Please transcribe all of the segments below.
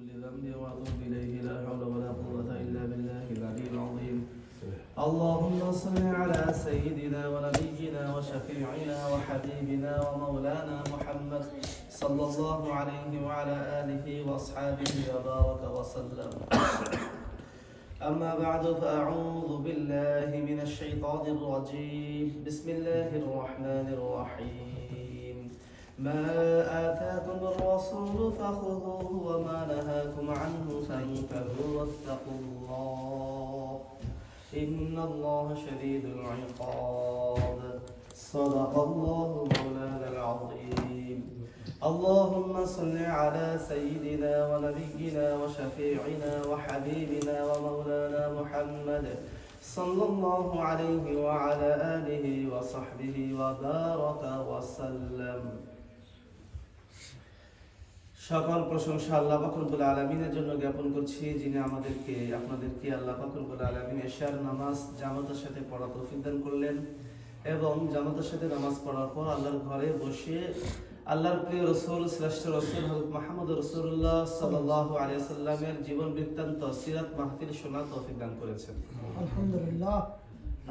كل ذنب وأتوب إليه لا حول ولا قوة إلا بالله العلي العظيم. اللهم صل على سيدنا ونبينا وشفيعنا وحبيبنا ومولانا محمد صلى الله عليه وعلى آله وأصحابه وبارك وسلم. أما بعد فأعوذ بالله من الشيطان الرجيم. بسم الله الرحمن الرحيم. ما آتاكم الرسول فخذوه وما نهاكم عنه فانتهوا واتقوا الله إن الله شديد العقاب. صدق الله مولانا العظيم. اللهم صل على سيدنا ونبينا وشفيعنا وحبيبنا ومولانا محمد صلى الله عليه وعلى آله وصحبه وبارك وسلم. সকল প্রশংসা আল্লাহ পাক রব্বুল আলামিনের জন্য জ্ঞাপন করছি, যিনি আপনাদেরকে আল্লাহ পাক রব্বুল আলামিন এশার নামাজ জামাতের সাথে পড়া তৌফিক দান করলেন এবং জামাতের সাথে নামাজ পড়ার পর আল্লাহর ঘরে বসে আল্লাহর প্রিয় রাসূল শ্রেষ্ঠ রাসূল হযরত মুহাম্মদ রাসূলুল্লাহ সাল্লাল্লাহু আলাইহি সাল্লামের জীবন বৃত্তান্ত সিরাত মাহফিল শোনার তৌফিক দান করেছেন। আলহামদুলিল্লাহ।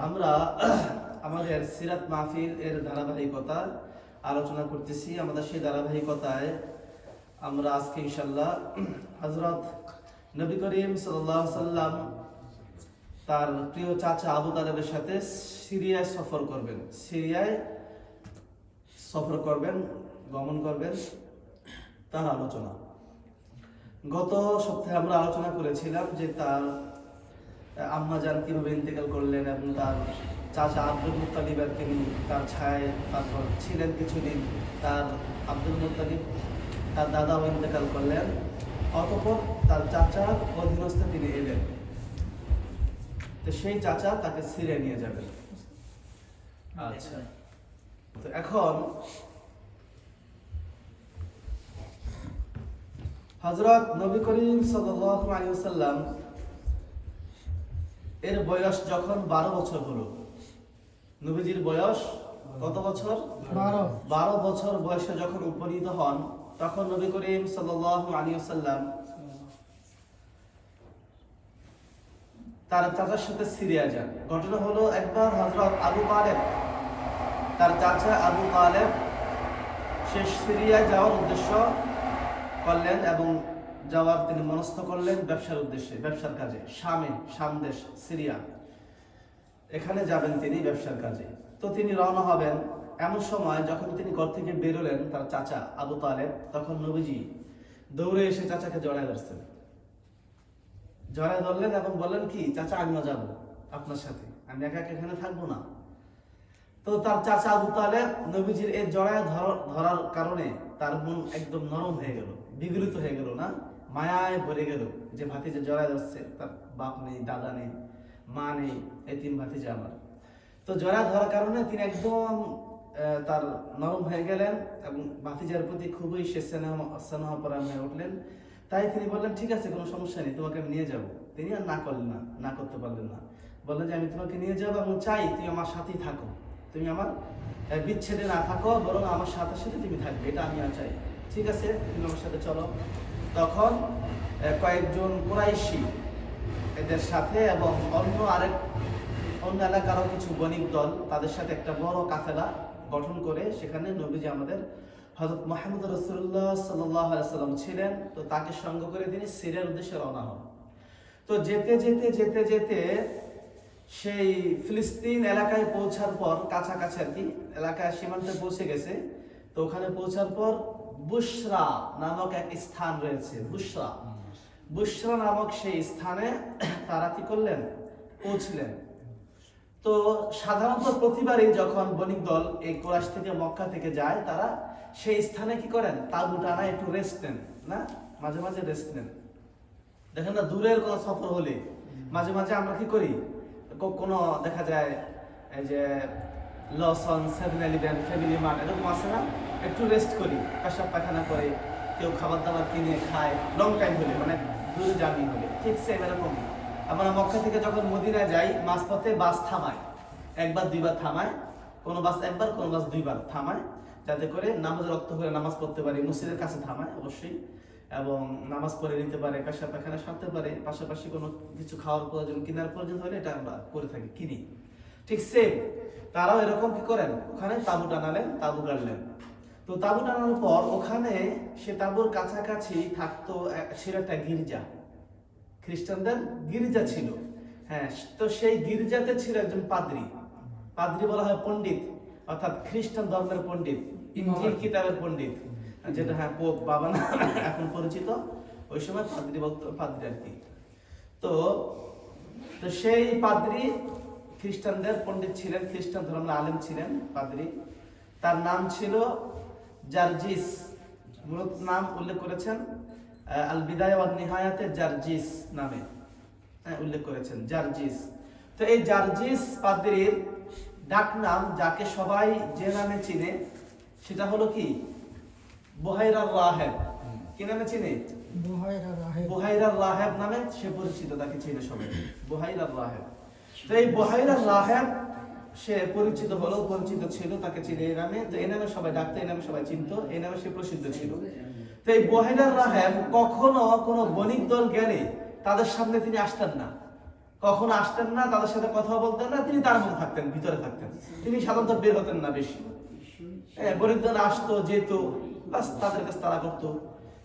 আমরা আমাদের সিরাত মাহফিল এর ধারাবাহিকতা আলোচনা করতেছি। আমাদের সেই ধারাবাহিকতায় আমরা আজকে ইনশাআল্লাহ হযরত নবী করিম সাল্লাল্লাহু আলাইহি সাল্লাম তার প্রিয় চাচা আবু তালেবের সাথে সিরিয়ায় সফর করবেন, গমন করবেন, তার আলোচনা। গত সপ্তাহে আমরা আলোচনা করেছিলাম যে তার আম্মা জান কিভাবে ইন্তেকাল করলেন এবং তার চাচা আব্দুল মুত্তালিবের তিনি তার ছায় তারপর ছিলেন কিছুদিন। তার আব্দুল মুত্তালিব তার দাদাও ইন্তেকাল করলেন, অতঃপর তার চাচার অধীনস্থে তিনি এলেন। তো সেই চাচা তাকে সিরিয়া নিয়ে যাবেন। আচ্ছা, তো এখন হযরত নবী করিম সাল্লাল্লাহু আলাইহি ওয়াসাল্লাম এর বয়স যখন 12 বছর হলো, নবীজির বয়স কত বছর? 12 বছর বয়সে যখন উপনীত হন, তখন নবী করিম সাল্লাল্লাহু আলাইহি ওয়াসাল্লাম তার চাচার সাথে সিরিয়া যান। ঘটনা হলো, একবার হযরত আবু তালেব, তার চাচা আবু তালেব সে সিরিয়ায় যাওয়ার উদ্দেশ্য করলেন এবং যাওয়ার তিনি মনস্থ করলেন ব্যবসার উদ্দেশ্যে, ব্যবসার কাজে। শাম দেশ সিরিয়া, এখানে যাবেন তিনি ব্যবসার কাজে। তো তিনি রওনা হবেন। এমন সময় যখন তিনি ঘর থেকে বেরোলেন তার চাচা আবু তালেব, তখন নবীজি দৌড়ে এসে চাচাকে জড়ায় ধরলেন এবং বললেন, কি চাচা, আমিও যাব আপনার সাথে, আমি একা এখানে থাকবো না। তো তার চাচা আবু তালেব নবীজির এই জড়ায় ধরার কারণে তার মন একদম নরম হয়ে গেল, বিগলিত হয়ে গেল, না মায়ায় ভরে গেল যে ভাতিজা জড়ায় ধরছে, তার বাপ নেই, দাদা নেই, মা নেই, এতিম ভাতিজা আমার। তো জড়ায় ধরার কারণে তিনি একদম তার নরম হয়ে গেলেন এবং ভাতিজার প্রতি খুবই সে স্নেহপরায়ণ হয়ে উঠলেন। তাই তিনি বললেন, ঠিক আছে, কোনো সমস্যা নেই, তোমাকে আমি নিয়ে যাব। তিনি আর না করতে পারলেন না। বললেন যে আমি তোমাকে নিয়ে যাবো এবং চাই তুমি আমার সাথেই থাকো, তুমি আমার বিচ্ছেদে না থাকো, বরং আমার সাথে সাথে তুমি থাকবে, এটা আমি আর চাই। ঠিক আছে, তুমি আমার সাথে চলো। তখন কয়েকজন কুরাইশি এদের সাথে এবং অন্য এলাকারও কিছু বণিক দল, তাদের সাথে একটা বড় কাফেলা গঠন করে সেখানে নবীজি আমাদের হযরত মুহাম্মদ রাসূলুল্লাহ সাল্লাল্লাহু আলাইহি সাল্লাম ছিলেন। তো তাকে সঙ্গ করে তিনি সিরিয়ার উদ্দেশ্যে রওনা হন। তো যেতে সেই ফিলিস্তিন এলাকায় পৌঁছার পর, কাছাকাছি আর কি এলাকায় সীমান্তে পৌঁছে গেছে। তো ওখানে পৌঁছার পর বুশরা নামক এক স্থান রয়েছে, বুশরা নামক সেই স্থানে তারা কি করলেন? পৌঁছলেন। তো সাধারণত প্রতিবারই যখন বণিক দল এই কুরাইশ থেকে মক্কা থেকে যায়, তারা সেই স্থানে কি করেন? তাঁবু টানা একটু রেস্ট নেন, না মাঝে মাঝে রেস্ট নেন। দেখেন না, দূরের কোনো সফর হলে মাঝে মাঝে আমরা কি করি, কোনো দেখা যায় এই যে লসন, 7-11, ফ্যামিলি মার্ট এরকম আছে না, একটু রেস্ট করি, পেশাব পায়খানা করে, কেউ খাবার দাবার কিনে খায়, লং টাইম হলে, মানে দূরে জার্নি হলে। ঠিক সেম এরকম আমরা মক্কা থেকে যখন মদিনায় যাই, মাঝপথে বাস থামায়, একবার দুইবার থামায়, কোনো বাস একবার, কোনো বাস দুইবার থামায়, যাতে করে নামাজের রক্ত করে নামাজ পড়তে পারি। মসজিদের কাছে থামায় অবশ্যই, এবং নামাজ পড়ে নিতে পারে, পেশাব পায়খানা সারতে পারে, পাশাপাশি কোনো কিছু খাওয়ার প্রয়োজন, কেনার প্রয়োজন হলে এটা আমরা করে থাকি, কিনি। ঠিক সেম তারাও এরকম কি করেন, ওখানে তাঁবু টানালেন, তাঁবু গাড়লেন। তো তাঁবু টানানোর পর ওখানে সে তাঁবুর কাছাকাছি থাকতো ছিল একটা গির্জা, খ্রিস্টানদের গির্জা ছিল। হ্যাঁ, তো সেই গির্জাতে ছিল একজন পাদ্রী। পাদ্রী বলা হয় পণ্ডিত, অর্থাৎ খ্রিস্টান ধর্মের পণ্ডিত, ইনজিল কিতাবের পণ্ডিত, যেটা হ্যাঁ পোপ বাবা না এখন পরিচিত, ওই সময় পাদ্রী বলতো, পাদ্রী আর কি। তো সেই পাদ্রী খ্রিস্টানদের পণ্ডিত ছিলেন, খ্রিস্টান ধর্মের আলেম ছিলেন পাদ্রী। তার নাম ছিল জার্জিস, মূলত নাম উল্লেখ করেছেন আল বিদায়া ওয়ান নিহায়াতে জার্জিস নামে উল্লেখ করেছেন, জার্জিস। তো এই জার্জিস পাদ্রীর ডাক নাম, যাকে সবাই যে নামে চিনে, সেটা হলো কি বুহাইরার রাহেব। কি নামে চিনে? বুহাইরার রাহেব নামে সে পরিচিত, তাকে চিনে সবাই, বুহাইরার রাহেব। তো এই বুহাইরার রাহেব সে পরিচিত হলো, পরিচিত ছিল, তাকে চিনে এই নামে। তো এই নামে সবাই ডাকতো, এই নামে সবাই চিনতো, এই নামে সে প্রসিদ্ধ ছিল। তো এই বুহাইরার রাহেব কখনো কোনো বণিক দল গেলে তাদের সামনে তিনি আসতেন না, কখনো আসতেন না, তাদের সাথে কথা বলতেন না, তিনি তার মধ্যে থাকতেন, ভিতরে থাকতেন। তিনি সাধারণত বের হতেন না বেশি। হ্যাঁ, বণিক দল আসতো, যেত, বাস তাদের কাছে তারা করতো।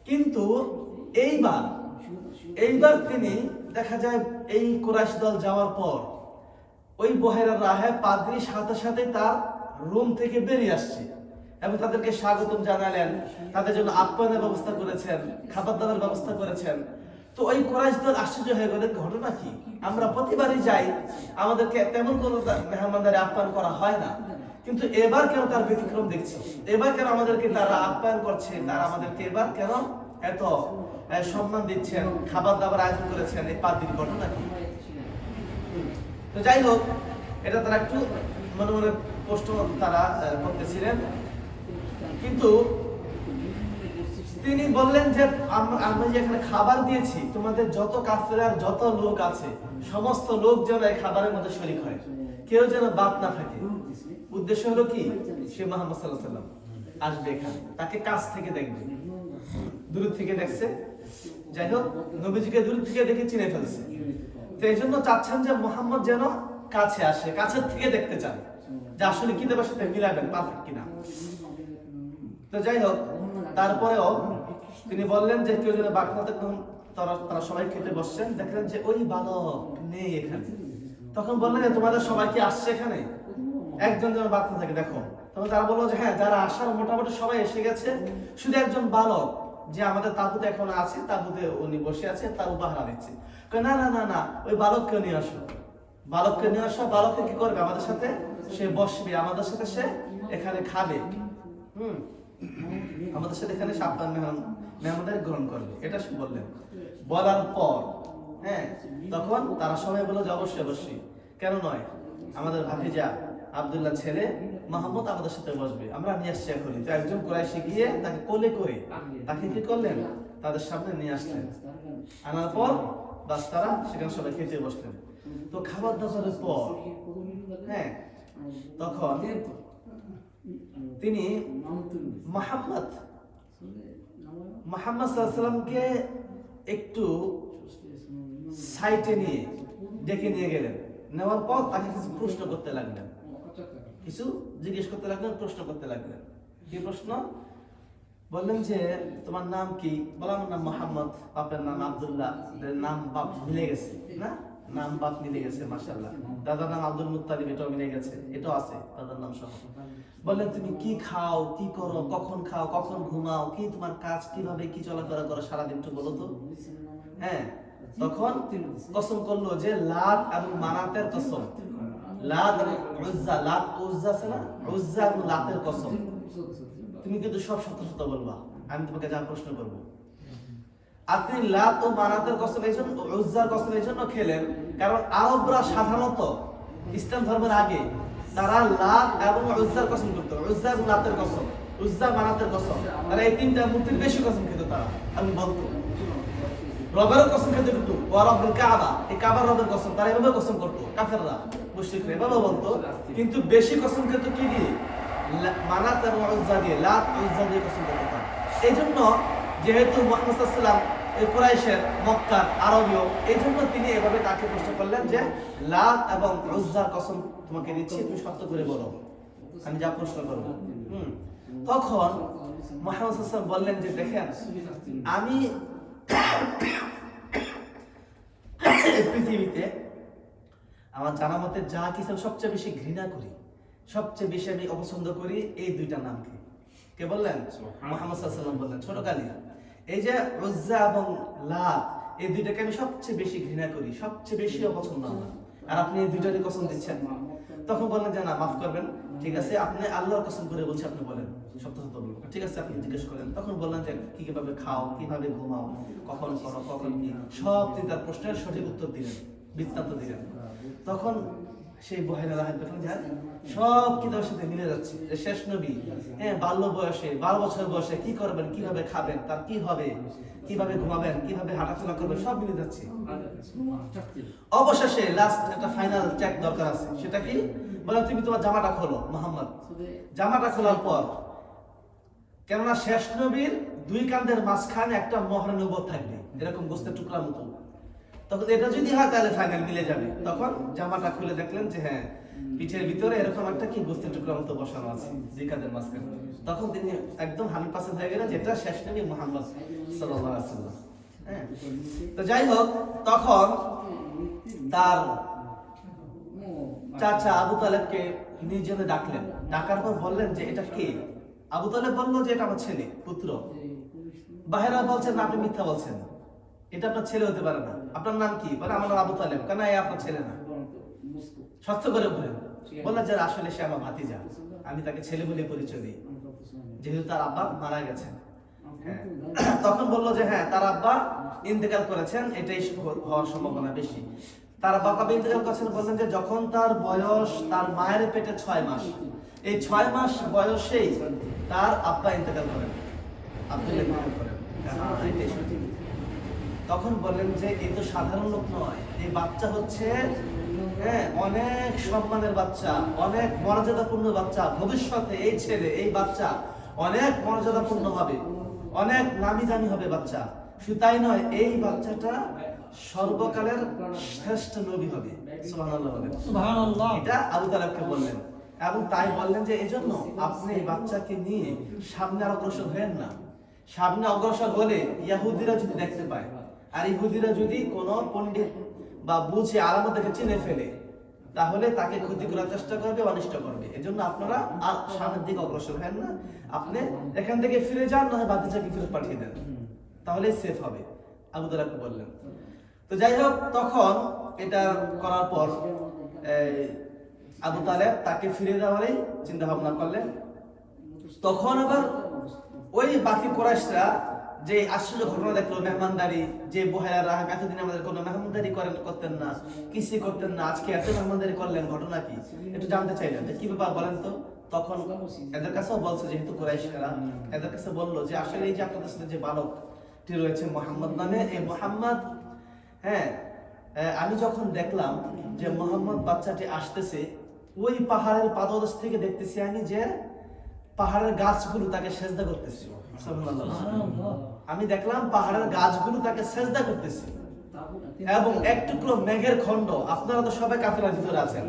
কিন্তু এইবার তিনি দেখা যায় এই কুরাইশ দল যাওয়ার পর ওই বুহাইরার রাহেব পাদ্রীর সাথে সাথে তার রুম থেকে বেরিয়ে আসছে এবং তাদেরকে স্বাগতম জানালেন, তাদের জন্য আপ্যায়নের ব্যবস্থা করেছেন, খাবার দাবার ব্যবস্থা করেছেন। তো ওই কুরাইশ দল আশ্চর্য হয়ে গেল, ঘটনা কি, আমরা প্রতিবারই যাই, আমাদেরকে তেমন কোনো মেহমানদারি আপ্যায়ন করা হয় না, কিন্তু এবার কেন তার ব্যতিক্রম দেখছি, এবার কেন আমাদেরকে তারা আপ্যায়ন করছে, তারা আমাদেরকে এবার কেন এত সম্মান দিচ্ছেন, খাবার দাবার আয়োজন করেছেন, এই পাদ্রীর ঘটনা কি? তো যাই হোক, এটা তারা একটু মনে মনে প্রশ্ন তারা করতেছিলেন। কিন্তু তিনি বললেন যে আমরা যে এখানে খাবার দিয়েছি, তোমাদের যত কাফেরার যত লোক আছে, সমস্ত লোক যেন এই খাবারের মধ্যে শরীক হয়, কেউ যেন বাদ না থাকে। উদ্দেশ্য হলো কি, সে মুহাম্মদ সাল্লাল্লাহু আলাইহি ওয়াসাল্লাম আসবে এখানে, তাকে কাছ থেকে দেখবে, দূর থেকে দেখছে। যাই হোক, নবীজিকে দূর থেকে দেখে চিনে ফেলছে। তো এই জন্য চাচ্ছেন যে মুহাম্মদ যেন কাছে আসে, কাছের থেকে দেখতে চান যে আসলে কি দেবার সাথে মিলাবেন, পারফেক্ট কিনা। তো যাই হোক, তারপরেও তিনি বললেন যে কেউ যেন বাকি না থাকতো। তারা সবাই খেতে বসছেন, দেখলেন যে ওই বালক নেই এখানে। তখন বললেন যে তোমাদের সবাই কি আসছে এখানে, একজন যেন বাকি না থাকে দেখো। তখন তারা বললো যে হ্যাঁ, যারা আসার মোটামুটি সবাই এসে গেছে, শুধু একজন বালক যে আমাদের তাঁবুতে এখন আছে, তাঁবুতে উনি বসে আছে, তার পাহারা দিচ্ছে। না না না না, ওই বালককে নিয়ে আসো, বালককে নিয়ে আসো। বালককে কি করবে, আমাদের সাথে সে বসবে, আমাদের সাথে সে এখানে খাবে, আমাদের সাথে এখানে সাপ্তাহ মেহমানদারি গ্রহণ করবে, এটা সে বললেন। বলার পর হ্যাঁ, তখন তারা সবাই বললো যে অবশ্যই অবশ্যই, কেন নয়, আমাদের ভাতিজা আব্দুল্লাহ ছেলে মুহাম্মদ আমাদের সাথে বসবে, আমরা নিয়ে আসছি এখনই। তো একজন কুরাইশি গিয়ে তাকে কোলে করে তাকে কি করলেন, তাদের সামনে নিয়ে আসলেন। আনার পর বাস তারা সেখানে সবাই খেতে বসলেন। তো খাবার দাবারের পর হ্যাঁ, তখন তিনি মুহাম্মদ সাল্লাল্লাহু আলাইহি ওয়াসাল্লামকে একটু সাইটে নিয়ে ডেকে নিয়ে গেলেন। নেওয়ার পর তাকে কিছু প্রশ্ন করতে লাগলেন, কিছু জিজ্ঞেস করতে লাগলেন, প্রশ্ন করতে লাগলেন। কি প্রশ্ন? বললেন যে তোমার নাম কি? বললাম নাম মুহাম্মদ, বাপের নাম আব্দুল্লাহ, নাম বাপ মিলে গেছে না, নাম বাপ মিলে গেছে মাশাআল্লাহ। দাদার নাম আব্দুল মুত্তালিব, এটাও মিলে গেছে, এটাও আছে দাদার নাম সহ। বললেন তুমি কি খাও, কি করো, কখন খাও, কখন ঘুমাও, কি তোমার কাজ, কিভাবে কি চলাফেরা করো সারাদিন, একটু বলো তো। হ্যাঁ, তখন কসম করলো যে লাত এবং মানাতের কসম, লাত এবং উজ্জা, লাত উজ্জা আছে না, উজ্জা এবং লাতের কসম, তুমি কিন্তু সব সত্য সত্য বলবা, আমি তোমাকে যা প্রশ্ন করবো। আপনি লাত ও মানাতের কসম এই জন্য, উজ্জার কসম এই জন্য খেলেন, কারণ আরবরা সাধারণত ইসলাম ধর্মের আগে তারা লাত এবং উজ্জার কসম করতো, উজ্জা এবং লাতের কসম, উজ্জা মানাতের কসম, তারা এই তিনটা মূর্তির বেশি কসম খেত। তারা আমি বলতো রবের কসম খেতে কিন্তু ওয়া রব্বিল কাবা, এই কাবার রবের কসম তারা এভাবে কসম করতো, কাফেররা মুশরিকরা এভাবে বলতো। কিন্তু বেশি কসম খেত কি দিয়ে? মানাত এবং উজ্জা দিয়ে, লাত উজ্জা দিয়ে কসম করতো। এই জন্য যেহেতু মুহাম্মদ সাল্লাল্লাহু আলাইহি ওয়াসাল্লাম কুরাইশের, মক্কার, আরবীয়, এই জন্য তিনি এভাবে তাকে প্রশ্ন করলেন যে লাত এবং উজ্জার কসম তোমাকে দিচ্ছি, তুমি সত্য করে বলো, আমি যা প্রশ্ন করবো। তখন মুহাম্মদ সাল্লাল্লাহু আলাইহি ওয়াসাল্লাম বললেন যে দেখেন, আমি এই পৃথিবীতে আমার জানা মতে যা কিছু সবচেয়ে বেশি ঘৃণা করি, সবচেয়ে বেশি আমি অপছন্দ করি, এই দুইটা নাম কি? কে বললেন? মুহাম্মদ সাল্লাল্লাহু আলাইহি ওয়াসাল্লাম বললেন ছোট কালী। এই যে উজ্জা এবং লাত, এই দুইটাকে আমি সবচেয়ে বেশি ঘৃণা করি, সবচেয়ে বেশি অপছন্দ আমার, আর আপনি এই দুইটারই কসম দিচ্ছেন। তখন বললেন যে না, মাফ করবেন, ঠিক আছে, আপনি আল্লাহর কসম করে বলছি, আপনি বলেন, সত্য সত্য বলুন। ঠিক আছে, আপনি জিজ্ঞেস করেন। তখন বললেন যে কিভাবে খাও, কিভাবে ঘুমাও, কখন করো, কখন কি, সব তিনি তার প্রশ্নের সঠিক উত্তর দিলেন, বৃত্তান্ত দিলেন। তখন সেই বহেরা রাহেব দেখলেন যে সব কিতাবের সাথে মিলে যাচ্ছে, যে শেষ নবী, হ্যাঁ, বাল্য বয়সে 12 বছর বয়সে কি করবেন, কিভাবে খাবেন, তার কি হবে, কিভাবে ঘুমাবেন, কিভাবে হাঁটাচলা করবেন, সব মিলে যাচ্ছে। অবশেষে লাস্ট একটা ফাইনাল চেক দরকার আছে। সেটা কি? বলে তুমি তোমার জামাটা খোলো মুহাম্মদ। জামাটা খোলার পর, কেননা শেষ নবীর দুই কাঁধের মাঝখানে একটা মোহর নবুয়ত থাকবে, এরকম গোস্তের টুকরা মতো। তখন এটা যদি হয় তাহলে ফাইনাল মিলে যাবে। তখন জামাটা খুলে দেখলেন যে হ্যাঁ, পিঠের ভিতরে এরকম একটা কি গোস্তের টুকরা মতো বসানো আছে দুই কাঁধের মাঝখানে। তখন তিনি একদম 100% হয়ে গেলেন যেটা শেষ নবী মুহাম্মদ সাল্লাল্লাহু আলাইহি ওয়াসাল্লাম। হ্যাঁ, তো যাই হোক, তখন তার চাচা আবু তালেবকে নিজে ডাকলেন। ডাকার পর বললেন যে এটা কে? আবু তালেব বলল যে এটা আমার ছেলে, পুত্র। বাহিরা বলছেন না, আপনি মিথ্যা বলছেন, এটা আপনার ছেলে হতে পারে না। আপনার নাম কি? বলে আমার নাম আবু তালেব। কেন? এই আপনার ছেলে না, সত্য করে বলেন। বললেন যে আসলে সে আমার ভাতিজা, আমি তাকে ছেলে বলে পরিচয় দিই, যেহেতু তার আব্বা মারা গেছেন। হ্যাঁ, তখন বললো যে হ্যাঁ, তার আব্বা ইন্তেকাল করেছেন, এটাই হওয়ার সম্ভাবনা বেশি। তার আব্বা কবে ইন্তেকাল করেছেন? বললেন যে যখন তার বয়স, তার মায়ের পেটে 6 মাস, এই 6 মাস বয়সেই তার আব্বা ইন্তেকাল করেন, আব্দুল ইন্তেকাল করেন। তখন বললেন যে এই তো সাধারণ লোক নয়, এই বাচ্চা হচ্ছে হ্যাঁ অনেক সম্মানের বাচ্চা, অনেক মর্যাদাপূর্ণ বাচ্চা। ভবিষ্যতে এই ছেলে, এই বাচ্চা অনেক মর্যাদাপূর্ণ হবে, অনেক নামি দামি হবে বাচ্চা। শুধু তাই নয়, এই বাচ্চাটা সর্বকালের শ্রেষ্ঠ নবী হবে। সুবহানাল্লাহ বলেন। সুবহানাল্লাহ। এটা আবু তালেবকে বললেন, এবং তাই বললেন যে এজন্য আপনি এই বাচ্চাকে নিয়ে সামনে অগ্রসর হবেন না। সামনে অগ্রসর হলে ইহুদিরা যদি দেখতে পায়, আর ইহুদিরা যদি কোনো পণ্ডিত বা বুঝে আলামত দেখে চিনে ফেলে, তাহলে তাকে ক্ষতি করার চেষ্টা করবে, অনিষ্ট করবে। এজন্য আপনারা আর সামনের দিকে অগ্রসর হেন না, আপনি এখান থেকে ফিরে যান, না হয় বাতিজাকে ফেরত পাঠিয়ে দেন, তাহলে সেফ হবে। আবু তালেবকে বললেন। তো যাই হোক, তখন এটা করার পর আবু তালেব তাকে ফিরে যাওয়ারই চিন্তা ভাবনা করলেন। তখন আবার ওই বাকি কুরাইশরা যে আশ্চর্য ঘটনা দেখলো, মেহমানদারি, যে বহেরা রাহাব এতদিন আমাদের কোনো মেহমানদারি করতেন না, কিছুই করতেন না, আজকে এত মেহমানদারি করলেন, ঘটনা কি একটু জানতে চাইলেন যে কি ব্যাপার বলেন তো। তখন এদের কাছেও বলছে, যেহেতু কুরাইশরা, এদের কাছে বললো যে আসলে এই যে আপনাদের সাথে যে বালকটি রয়েছে মুহাম্মদ নামে, এই মুহাম্মদ, হ্যাঁ, আমি যখন দেখলাম যে মুহাম্মদ বাচ্চাটি আসতেছে, ওই পাহাড়ের পাদদেশ থেকে দেখতেছি আমি যে পাহাড়ের গাছগুলো তাকে সেজদা করতেছে। আমি দেখলাম পাহাড়ের গাছগুলো তাকে সেজদা করতেছে, এবং এক টুকরো মেঘের খণ্ড, আপনারা তো সবাই কাফেলার ভিতরে আছেন,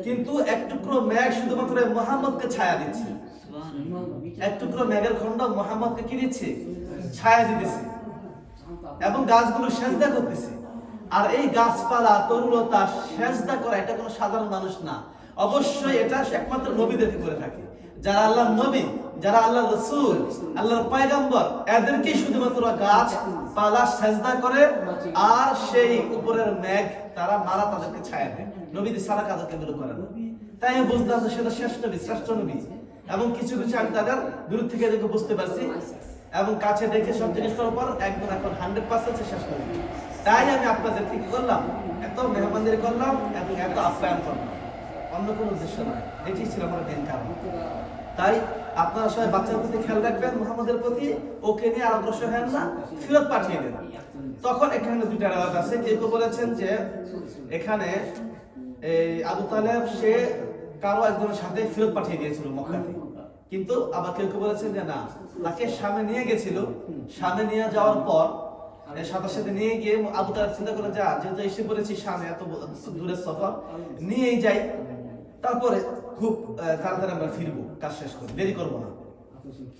কিন্তু এক টুকরো মেঘ শুধুমাত্র মুহাম্মদকে ছায়া দিচ্ছে। এক টুকরো মেঘের খণ্ড মুহাম্মদকে কি দিচ্ছে? ছায়া দিতেছে, এবং গাছগুলো সেজদা করতেছে। আর এই গাছপালা, তরুলতা সেজদা করা, এটা কোনো সাধারণ মানুষ না, অবশ্যই এটা একমাত্র নবীদেরকে করে থাকে। যারা আল্লাহর নবী, যারা আল্লাহর রাসূল, আল্লাহর পয়গম্বর, এদেরকে শুধুমাত্র গাছ পালা সেজদা করে, আর সেই উপরের মেঘ তারা মারা তাদেরকে ছায়া দেয়। নবীদের সারা কাজকে এগুলো করে না। তাই আমি বুঝলাম যে সেটা শেষ নবী, শ্রেষ্ঠ নবী। এবং কিছু কিছু আমি তাদের দূর থেকে দেখে বুঝতে পারছি, এবং কাছে দেখে সব জিজ্ঞেস করার পর একদম এখন 100% শেষ নবী। তাই আমি আপনাদেরকে কি করলাম, এত মেহমানদারি করলাম এবং এত আপ্যায়ন করলাম, অন্য কোনো উদ্দেশ্য নয়। এটি ছিল আমার মেন কারণ। তাই আপনারা সবাই বাচ্চার প্রতি খেয়াল রাখবেন, মুহাম্মদের প্রতি, ওকে নিয়ে আর অগ্রসর হেন না, ফেরত পাঠিয়ে দেন। তখন এখানে দুইটা রাওয়াত আছে। কেউ কেউ বলেছেন যে এখানে এই আবু তালেব সে কারো একজনের সাথে ফেরত পাঠিয়ে দিয়েছিল মক্কাতে, কিন্তু আবার কেউ কেউ বলেছেন যে না, তাকে সামনে নিয়ে গেছিল, সামনে নিয়ে যাওয়ার পর সাথে সাথে নিয়ে গিয়ে আবু তালেব চিন্তা করে যা, যেহেতু এসে পড়েছি সামনে, এত দূরের সফর, নিয়েই যাই, তারপরে খুব তাড়াতাড়ি আমরা ফিরবো, কাজ শেষ করে, দেরি করবো না।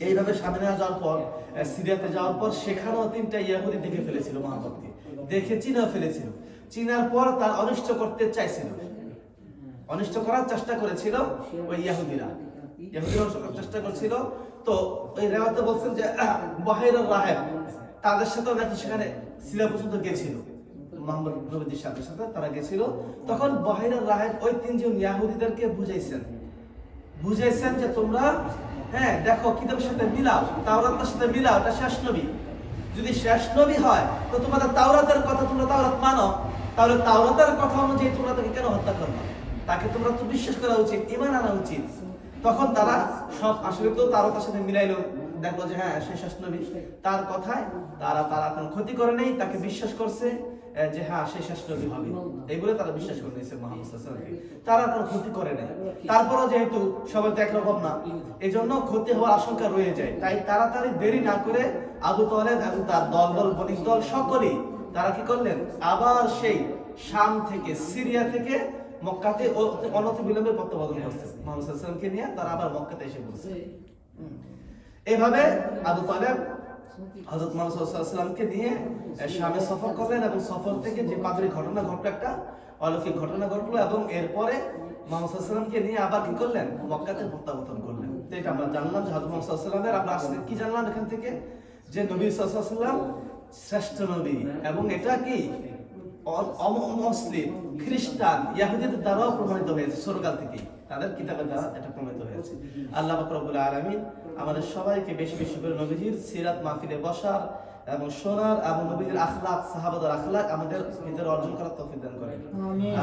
এইভাবে সামনে যাওয়ার পর, সিরিয়াতে যাওয়ার পর সেখানেও 3টা ইয়াহুদি দেখে ফেলেছিল মোহাম্মদকে, দেখে চিনা ফেলেছিল। চিনার পর তার অনিষ্ট করতে চাইছিল, অনিষ্ট করার চেষ্টা করেছিল ওই ইয়াহুদিরা, অনিষ্ট করার চেষ্টা করছিল। তো ওই রেওয়াতে বলছেন যে বাহিরের রাহেব তাদের সাথে নাকি সেখানে সিরিয়া পর্যন্ত গেছিল, মোহাম্মদ নবীর সাথে সাথে তারা গেছিল। তখন বাহিরের রাহেব ওই 3জন ইয়াহুদিদেরকে বুঝাইছেন যে তোমরা দেখো কিতাবের সাথে মিলাও, তাওরাতের সাথে মিলাও, এটা শেষ নবী। যদি শেষ নবী হয় তো তোমাদের তাওরাতের কথা, তোমরা তাওরাত মানো, তাহলে তাওরাতের কথা অনুযায়ী তোমরা তাকে কেন হত্যা করবে? তাকে তোমরা তো বিশ্বাস করা উচিত, ঈমান আনা উচিত। তখন তারা সব আসলে তো তাওরাতের সাথে মিলাইলো, দেখলো যে হ্যাঁ সে শেষ নবী, তার কথায় তারা কোনো ক্ষতি করে নেই, তাকে বিশ্বাস করছে যে হ্যাঁ সে শেষ নবী হবে, এই বলে তারা বিশ্বাস করে নিয়েছে মুহাম্মদ সাল্লাল্লাহু আলাইহি ওয়াসাল্লামকে। তারা কোনো ক্ষতি করে নাই। তারপরও যেহেতু সবাই তো একরকম না, এই জন্য ক্ষতি হওয়ার আশঙ্কা রয়ে যায়। তাই তাড়াতাড়ি দেরি না করে আবু তালেব এবং তার দল বণিক দল সকলেই তারা কি করলেন, আবার সেই শাম থেকে, সিরিয়া থেকে মক্কাতে অনতি বিলম্বে প্রত্যাবর্তন করছে। মুহাম্মদ সাল্লাল্লাহু আলাইহি ওয়াসাল্লামকে নিয়ে তারা আবার মক্কাতে এসে পড়ছে। এভাবে আবু তালেব হযরত মুহাম্মদ সাল্লাল্লাহু আলাইহি ওয়াসাল্লামকে নিয়ে শামে সফর করলেন, এবং সফর থেকে যে পাদ্রী ঘটনা ঘটলো, একটা অলৌকিক ঘটনা ঘটলো, এবং এরপরে মুহাম্মদ সাল্লাল্লাহু আলাইহি ওয়াসাল্লামকে নিয়ে আবার কি করলেন, মক্কাতে প্রত্যাবর্তন করলেন। তো এটা আমরা জানলাম যে হযরত মুহাম্মদ সাল্লাল্লাহু আলাইহি ওয়াসাল্লামের, আমরা আজকে কি জানলাম এখান থেকে, যে নবী সাল্লাল্লাহু আলাইহি ওয়াসাল্লাম শ্রেষ্ঠ নবী, এবং এটা কি অমুসলিম, খ্রিস্টান, ইহুদিদের দ্বারাও প্রমাণিত হয়েছে, সরকার থেকে তাদের কিতাবের দ্বারা এটা প্রমাণিত হয়েছে। আল্লাহ পাক রব্বুল আলামিন আমাদের সবাইকে বেশি বেশি করে নবীজির সিরাত মাহফিলে বসার এবং শোনার, এবং নবীজির আখলাক, সাহাবাদের আখলাক আমাদের ভিতরে অর্জন করার তৌফিক দান করেন। আমিন।